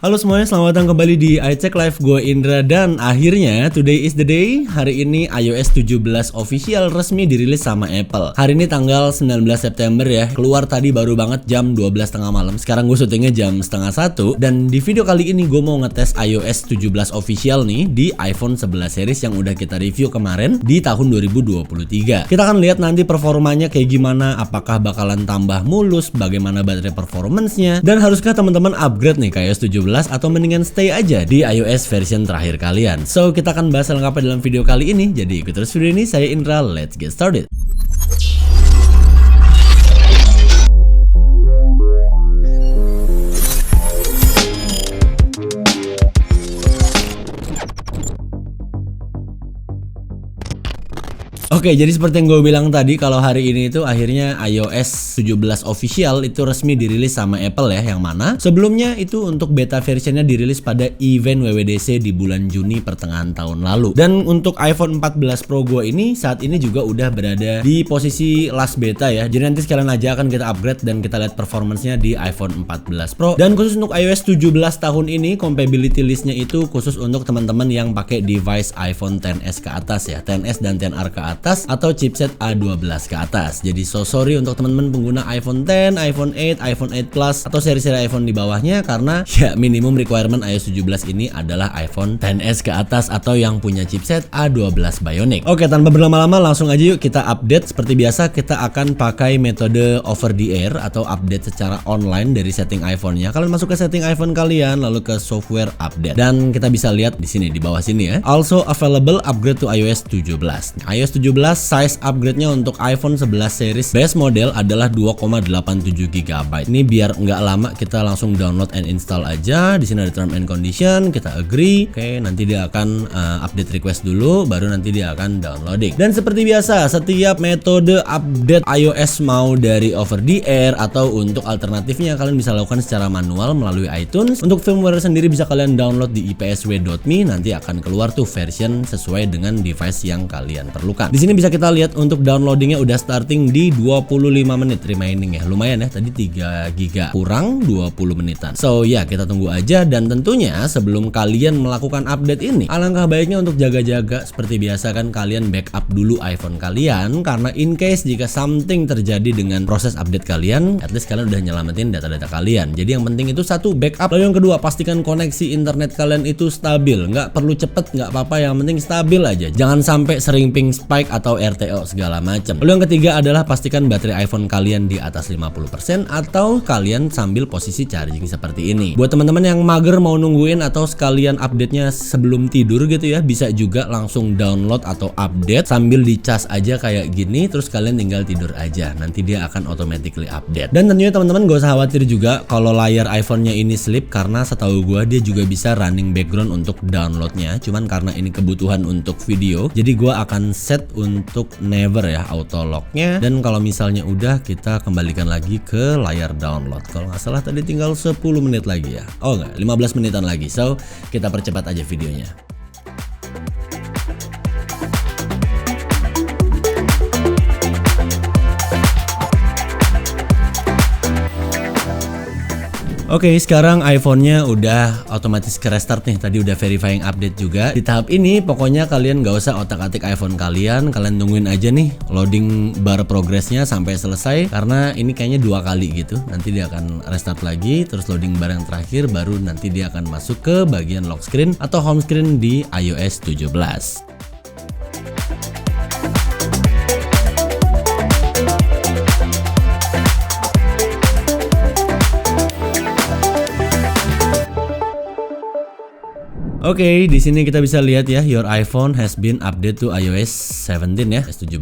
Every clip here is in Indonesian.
Halo semuanya, selamat datang kembali di iCheck Live. Gue Indra dan akhirnya today is the day. Hari ini iOS 17 official resmi dirilis sama Apple. Hari ini tanggal 19 September ya. Keluar tadi baru banget jam 12 tengah malam. Sekarang gue syutingnya jam setengah 1. Dan di video kali ini gue mau ngetes iOS 17 official nih di iPhone 11 series yang udah kita review kemarin di tahun 2023. Kita akan lihat nanti performanya kayak gimana, apakah bakalan tambah mulus, bagaimana baterai performance-nya, dan haruskah teman-teman upgrade nih ke iOS 17 atau mendingan stay aja di iOS version terakhir kalian. So, kita akan bahas lengkapnya dalam video kali ini. Jadi ikut terus video ini, saya Indra, let's get started. Oke, jadi seperti yang gue bilang tadi, kalau hari ini itu akhirnya iOS 17 official itu resmi dirilis sama Apple ya, yang mana sebelumnya itu untuk beta versionnya dirilis pada event WWDC di bulan Juni pertengahan tahun lalu. Dan untuk iPhone 14 Pro gue ini saat ini juga udah berada di posisi last beta ya. Jadi nanti sekalian aja akan kita upgrade dan kita lihat performance-nya di iPhone 14 Pro. Dan khusus untuk iOS 17 tahun ini, compatibility list-nya itu khusus untuk teman-teman yang pakai device iPhone XS ke atas ya, XS dan XR ke atas, atau chipset A12 ke atas. Jadi sorry untuk teman-teman pengguna iPhone X, iPhone 8, iPhone 8 Plus atau seri-seri iPhone di bawahnya, karena ya minimum requirement iOS 17 ini adalah iPhone XS ke atas atau yang punya chipset A12 Bionic. Oke, tanpa berlama-lama langsung aja yuk kita update. Seperti biasa kita akan pakai metode over the air atau update secara online dari setting iPhone-nya. Kalian masuk ke setting iPhone kalian, lalu ke software update. Dan kita bisa lihat di sini di bawah sini ya. Also available upgrade to iOS 17. iOS 17 size upgrade-nya untuk iPhone 11 series base model adalah 2,87 GB. Ini biar nggak lama kita langsung download and install aja. Di sini ada term and condition, kita agree. Oke, nanti dia akan update request dulu, baru nanti dia akan downloading. Dan seperti biasa, setiap metode update iOS mau dari over the air atau untuk alternatifnya kalian bisa lakukan secara manual melalui iTunes. Untuk firmware sendiri bisa kalian download di ipsw.me, nanti akan keluar tuh version sesuai dengan device yang kalian perlukan. Di sini bisa kita lihat untuk downloadingnya udah starting di 25 menit remaining ya. Lumayan ya, tadi 3 GB kurang 20 menitan. So ya, kita tunggu aja. Dan tentunya sebelum kalian melakukan update ini, alangkah baiknya untuk jaga-jaga seperti biasa kan, kalian backup dulu iPhone kalian, karena in case jika something terjadi dengan proses update kalian, at least kalian udah nyelamatin data-data kalian. Jadi yang penting itu satu, backup. Lalu yang kedua, pastikan koneksi internet kalian itu stabil. Nggak perlu cepet, nggak apa-apa, yang penting stabil aja. Jangan sampai sering ping spike atau RTO segala macam. Lalu yang ketiga adalah pastikan baterai iPhone kalian di atas 50% atau kalian sambil posisi charging seperti ini. Buat teman-teman yang mager mau nungguin atau sekalian update-nya sebelum tidur gitu ya, bisa juga langsung download atau update sambil dicas aja kayak gini, terus kalian tinggal tidur aja. Nanti dia akan automatically update. Dan tentunya teman-teman gak usah khawatir juga kalau layar iPhone-nya ini sleep, karena setahu gua dia juga bisa running background untuk downloadnya. Cuman karena ini kebutuhan untuk video, jadi gua akan set untuk never ya auto lock-nya. Dan kalau misalnya udah, kita kembalikan lagi ke layar download. Kalau nggak salah tadi tinggal 10 menit lagi ya. Oh enggak, 15 menitan lagi. So, kita percepat aja videonya. Oke, sekarang iPhone-nya udah otomatis ke restart nih. Tadi udah verifying update juga. Di tahap ini pokoknya kalian gak usah otak-atik iPhone kalian tungguin aja nih loading bar progressnya sampai selesai, karena ini kayaknya 2 kali gitu. Nanti dia akan restart lagi, terus loading bar yang terakhir, baru nanti dia akan masuk ke bagian lock screen atau home screen di iOS 17. Oke, di sini kita bisa lihat ya, your iPhone has been updated to iOS 17 ya, S17.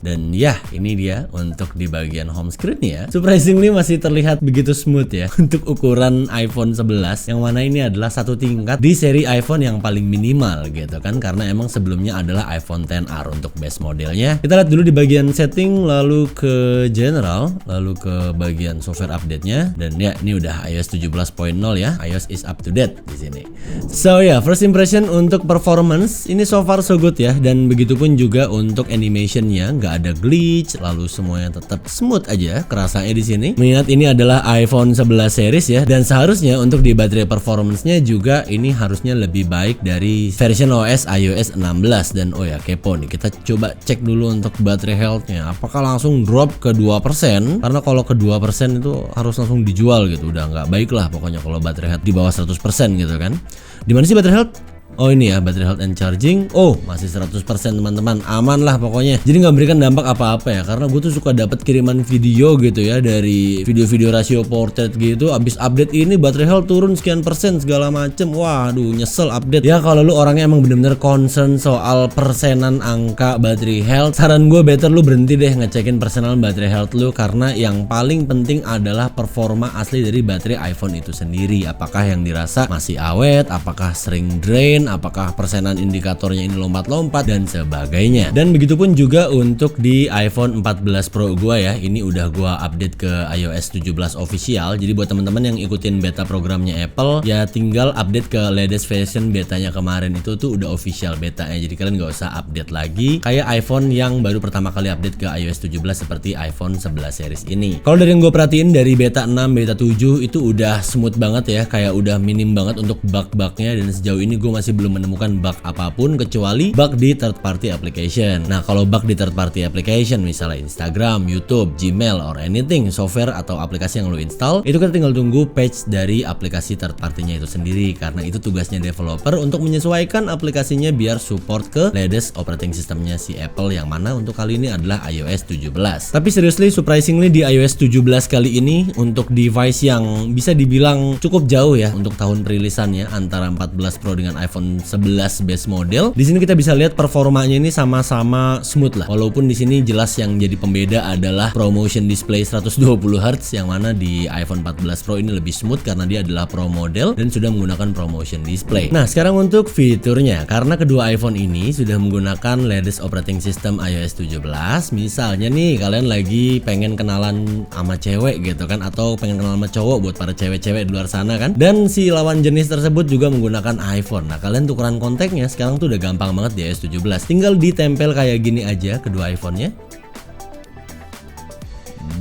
Dan ya, ini dia untuk di bagian home screen ya. Surprisingly masih terlihat begitu smooth ya untuk ukuran iPhone 11, yang mana ini adalah satu tingkat di seri iPhone yang paling minimal gitu kan, karena emang sebelumnya adalah iPhone XR untuk base modelnya. Kita lihat dulu di bagian setting, lalu ke general, lalu ke bagian software update-nya. Dan ya, ini udah iOS 17.0 ya. iOS is up to date di sini. So ya, first impression untuk performance ini so far so good ya, dan begitupun juga untuk animationnya, nggak ada glitch, lalu semuanya tetap smooth aja kerasanya di sini. Mengingat ini adalah iPhone 11 series ya, dan seharusnya untuk di baterai performance-nya juga ini harusnya lebih baik dari version OS iOS 16. Dan oh ya, kepo nih, kita coba cek dulu untuk baterai health-nya, apakah langsung drop ke 2%? Karena kalau ke 2% itu harus langsung dijual gitu, udah nggak baik lah pokoknya kalau baterai health di bawah 100% gitu kan. Dimana sih baterai health? Oh ini ya, battery health and charging. Oh masih 100% teman-teman, aman lah pokoknya. Jadi nggak memberikan dampak apa-apa ya, karena gue tuh suka dapat kiriman video gitu ya, dari video-video rasio portrait gitu. Abis update ini baterai health turun sekian persen segala macem. Waduh nyesel update. Ya kalau lu orangnya emang bener-bener concern soal persenan angka battery health, saran gue better lu berhenti deh ngecekin personal battery health lu, karena yang paling penting adalah performa asli dari baterai iPhone itu sendiri. Apakah yang dirasa masih awet, apakah sering drain, apakah persenan indikatornya ini lompat-lompat dan sebagainya. Dan begitupun juga untuk di iPhone 14 Pro gua ya, ini udah gua update ke iOS 17 official. Jadi buat teman-teman yang ikutin beta programnya Apple ya, tinggal update ke latest version betanya kemarin, itu tuh udah official betanya. Jadi kalian nggak usah update lagi kayak iPhone yang baru pertama kali update ke iOS 17 seperti iPhone 11 series ini. Kalau dari yang gue perhatiin dari beta 6, beta 7 itu udah smooth banget ya, kayak udah minim banget untuk bug-bugnya, dan sejauh ini gue masih belum menemukan bug apapun kecuali bug di third party application. Nah kalau bug di third party application misalnya Instagram, YouTube, Gmail, or anything software atau aplikasi yang lo install, itu kita tinggal tunggu patch dari aplikasi third party-nya itu sendiri, karena itu tugasnya developer untuk menyesuaikan aplikasinya biar support ke latest operating systemnya si Apple, yang mana untuk kali ini adalah iOS 17. Tapi seriously, surprisingly di iOS 17 kali ini untuk device yang bisa dibilang cukup jauh ya untuk tahun perilisannya antara 14 Pro dengan iPhone 11 base model. Di sini kita bisa lihat performanya ini sama-sama smooth lah. Walaupun di sini jelas yang jadi pembeda adalah ProMotion display 120 Hz, yang mana di iPhone 14 Pro ini lebih smooth karena dia adalah Pro model dan sudah menggunakan ProMotion display. Nah, sekarang untuk fiturnya, karena kedua iPhone ini sudah menggunakan latest operating system iOS 17. Misalnya nih kalian lagi pengen kenalan sama cewek gitu kan, atau pengen kenalan sama cowok buat para cewek-cewek di luar sana kan, dan si lawan jenis tersebut juga menggunakan iPhone. Nah, kalian tukeran kontaknya sekarang tuh udah gampang banget di iOS 17. Tinggal ditempel kayak gini aja kedua iPhone-nya.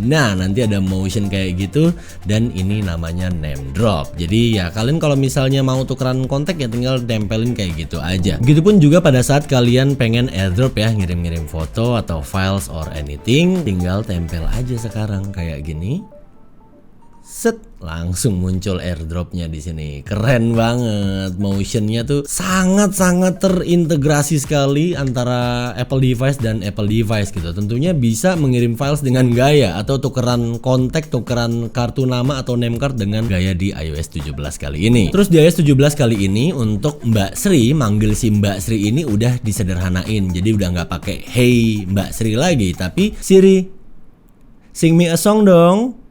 Nah nanti ada motion kayak gitu, dan ini namanya name drop. Jadi ya kalian kalau misalnya mau tukeran kontak ya tinggal tempelin kayak gitu aja. Begitupun juga pada saat kalian pengen airdrop ya, ngirim-ngirim foto atau files or anything, tinggal tempel aja sekarang kayak gini. Set, langsung muncul airdropnya di sini. Keren banget, motionnya tuh sangat-sangat terintegrasi sekali antara Apple device dan Apple device gitu. Tentunya bisa mengirim files dengan gaya, atau tukeran kontak, tukeran kartu nama atau name card dengan gaya di iOS 17 kali ini. Terus di iOS 17 kali ini untuk Mbak Sri, manggil si Mbak Sri ini udah disederhanain. Jadi udah nggak pakai hey Mbak Sri lagi, tapi Siri, sing me a song dong.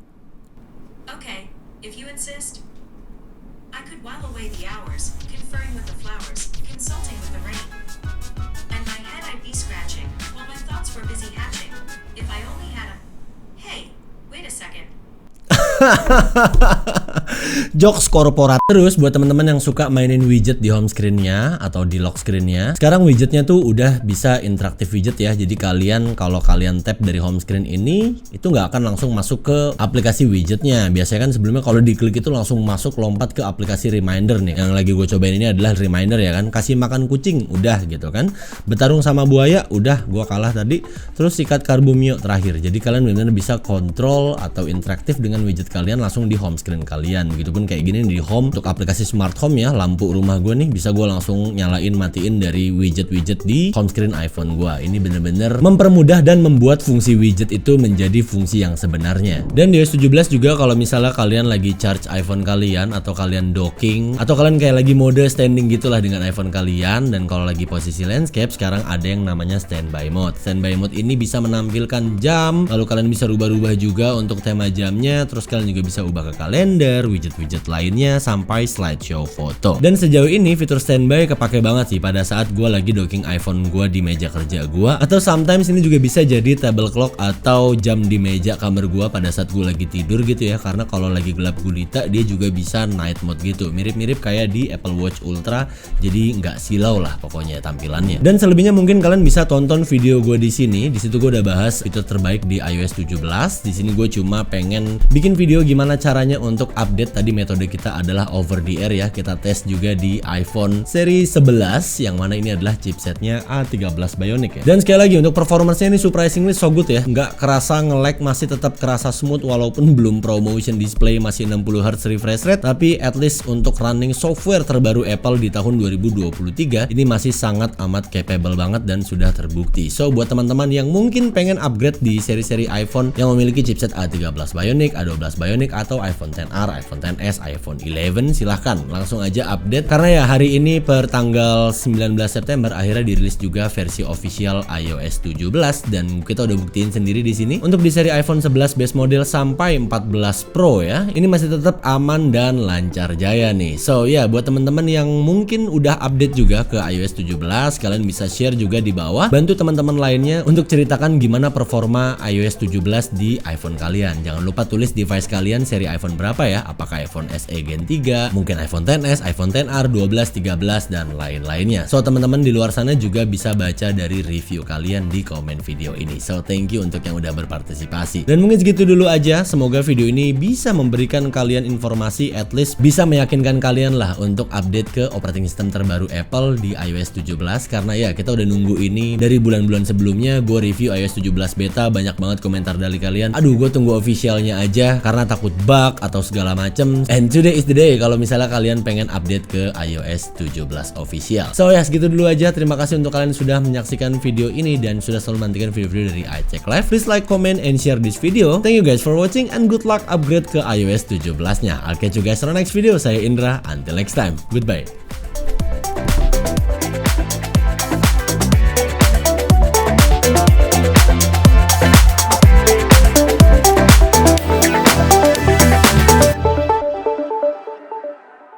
Jokes korporat. Terus buat teman-teman yang suka mainin widget di home screen-nya atau di lock screen-nya, sekarang widgetnya tuh udah bisa interaktif widget ya. Jadi kalian kalau kalian tap dari home screen ini, itu nggak akan langsung masuk ke aplikasi widgetnya. Biasanya kan sebelumnya kalau diklik itu langsung masuk lompat ke aplikasi reminder nih. Yang lagi gue cobain ini adalah reminder ya kan. Kasih makan kucing udah gitu kan. Bertarung sama buaya udah, gue kalah tadi. Terus sikat karbumio terakhir. Jadi kalian benar-benar bisa kontrol atau interaktif dengan widget kalian langsung di home screen kalian. Begitupun kayak gini di home untuk aplikasi smart home ya, lampu rumah gue nih bisa gue langsung nyalain matiin dari widget-widget di home screen iPhone gue. Ini bener-bener mempermudah dan membuat fungsi widget itu menjadi fungsi yang sebenarnya. Dan di iOS 17 juga kalau misalnya kalian lagi charge iPhone kalian, atau kalian docking, atau kalian kayak lagi mode standing gitulah dengan iPhone kalian, dan kalau lagi posisi landscape, sekarang ada yang namanya standby mode. Standby mode ini bisa menampilkan jam, lalu kalian bisa rubah-rubah juga untuk tema jamnya. Terus kalian juga bisa ubah ke kalender, widget-widget lainnya, sampai slideshow foto. Dan sejauh ini fitur standby kepake banget sih pada saat gue lagi docking iPhone gue di meja kerja gue, atau sometimes ini juga bisa jadi table clock atau jam di meja kamar gue pada saat gue lagi tidur gitu ya, karena kalau lagi gelap gulita dia juga bisa night mode gitu, mirip-mirip kayak di Apple Watch Ultra, jadi nggak silau lah pokoknya tampilannya. Dan selebihnya mungkin kalian bisa tonton video gue di sini. Di situ gue udah bahas fitur terbaik di iOS 17. Di sini gue cuma pengen bikin video gimana caranya untuk update. Tadi metode kita adalah over the air ya. Kita tes juga di iPhone seri 11 yang mana ini adalah chipsetnya A13 Bionic ya. Dan sekali lagi untuk performance-nya ini surprisingly so good ya. Nggak kerasa nge-lag, masih tetap kerasa smooth walaupun belum ProMotion display, masih 60Hz refresh rate, tapi at least untuk running software terbaru Apple di tahun 2023 ini masih sangat amat capable banget dan sudah terbukti. So buat teman-teman yang mungkin pengen upgrade di seri-seri iPhone yang memiliki chipset A13 Bionic, A12 Bionic atau iPhone XR, iPhone XS, iPhone 11, silahkan langsung aja update karena ya hari ini per tanggal 19 September akhirnya dirilis juga versi official iOS 17 dan kita udah buktiin sendiri di sini untuk di seri iPhone 11 base model sampai 14 Pro ya. Ini masih tetap aman dan lancar jaya nih. So ya buat teman-teman yang mungkin udah update juga ke iOS 17, kalian bisa share juga di bawah, bantu teman-teman lainnya untuk ceritakan gimana performa iOS 17 di iPhone kalian. Jangan lupa tulis device kalian seri iPhone berapa ya, apakah iPhone SE Gen 3, mungkin iPhone XS, iPhone XR, 12, 13 dan lain-lainnya. So teman-teman di luar sana juga bisa baca dari review kalian di komen video ini. So thank you untuk yang udah berpartisipasi. Dan mungkin segitu dulu aja, semoga video ini bisa memberikan kalian informasi, at least bisa meyakinkan kalian lah untuk update ke operating system terbaru Apple di iOS 17 karena ya kita udah nunggu ini dari bulan-bulan sebelumnya. Gue review iOS 17 beta, banyak banget komentar dari kalian, aduh gue tunggu officialnya aja karena takut bug atau segala macem. And today is the day kalau misalnya kalian pengen update ke iOS 17 official. So ya segitu dulu aja, terima kasih untuk kalian sudah menyaksikan video ini dan sudah selalu menantikan video-video dari iCheck Live. Please like, comment, and share this video. Thank you guys for watching and good luck upgrade ke iOS 17 nya. I'll catch you guys on the next video. Saya Indra, until next time, goodbye.